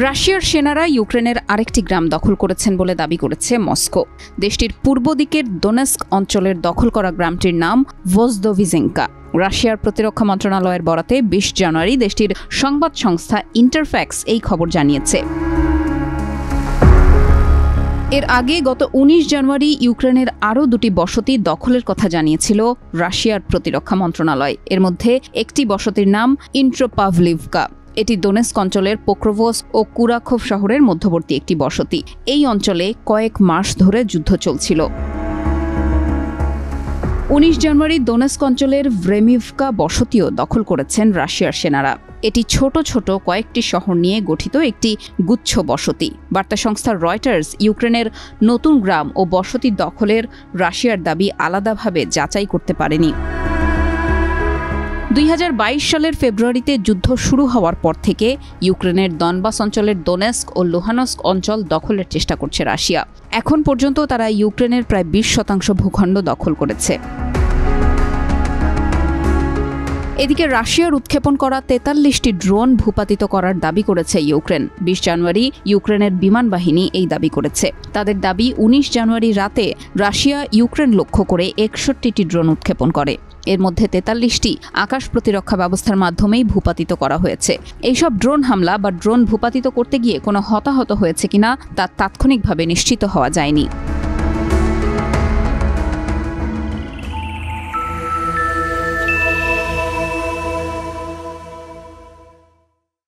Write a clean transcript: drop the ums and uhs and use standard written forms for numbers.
রাশিয়ার সেনারা ইউক্রেনের আরেকটি গ্রাম দখল করেছেন বলে দাবি করেছে মস্কো। দেশটির পূর্ব দিকের দোনেস্ক অঞ্চলের দখল করা গ্রামটির নাম ভোজদোভিজেঙ্কা। রাশিয়ার প্রতিরক্ষা মন্ত্রণালয়ের বরাতে ২০ জানুয়ারি দেশটির সংবাদ সংস্থা ইন্টারফ্যাক্স এই খবর জানিয়েছে। এর আগে গত ১৯ জানুয়ারি ইউক্রেনের আরও দুটি বসতি দখলের কথা জানিয়েছিল রাশিয়ার প্রতিরক্ষা মন্ত্রণালয়। এর মধ্যে একটি বসতির নাম ইন্ট্রোপাভলিভকা। এটি দোনেস্ক অঞ্চলের পোক্রোভোস ও কুরাখোভ শহরের মধ্যবর্তী একটি বসতি। এই অঞ্চলে কয়েক মাস ধরে যুদ্ধ চলছিল। ১৯ জানুয়ারি দোনেস্ক অঞ্চলের ভ্রেমিভকা বসতিও দখল করেছেন রাশিয়ার সেনারা। এটি ছোট ছোট কয়েকটি শহর নিয়ে গঠিত একটি গুচ্ছ বসতি। বার্তা সংস্থা রয়টার্স ইউক্রেনের নতুন গ্রাম ও বসতি দখলের রাশিয়ার দাবি আলাদাভাবে যাচাই করতে পারেনি। ২০২২ সালের ফেব্রুয়ারিতে যুদ্ধ শুরু হওয়ার পর থেকে ইউক্রেনের দনবাস অঞ্চলের দোনেস্ক ও লুহানস্ক অঞ্চল দখলের চেষ্টা করছে রাশিয়া। এখন পর্যন্ত তারা ইউক্রেনের প্রায় ২০% ভূখণ্ড দখল করেছে। এদিকে রাশিয়ার উৎক্ষেপণ করা ৪৩টি ড্রোন ভূপাতিত করার দাবি করেছে ইউক্রেন। ২০ জানুয়ারি ইউক্রেনের বিমান বাহিনী এই দাবি করেছে। তাদের দাবি ১৯ জানুয়ারি রাতে রাশিয়া ইউক্রেন লক্ষ্য করে ৬১টি ড্রোন উৎক্ষেপণ করে। এর মধ্যে ৪৩টি আকাশ প্রতিরক্ষা ব্যবস্থার মাধ্যমেই ভূপাতিত করা হয়েছে। এইসব ড্রোন হামলা বা ড্রোন ভূপাতিত করতে গিয়ে কোনো হতাহত হয়েছে কিনা তা তাৎক্ষণিকভাবে নিশ্চিত হওয়া যায়নি।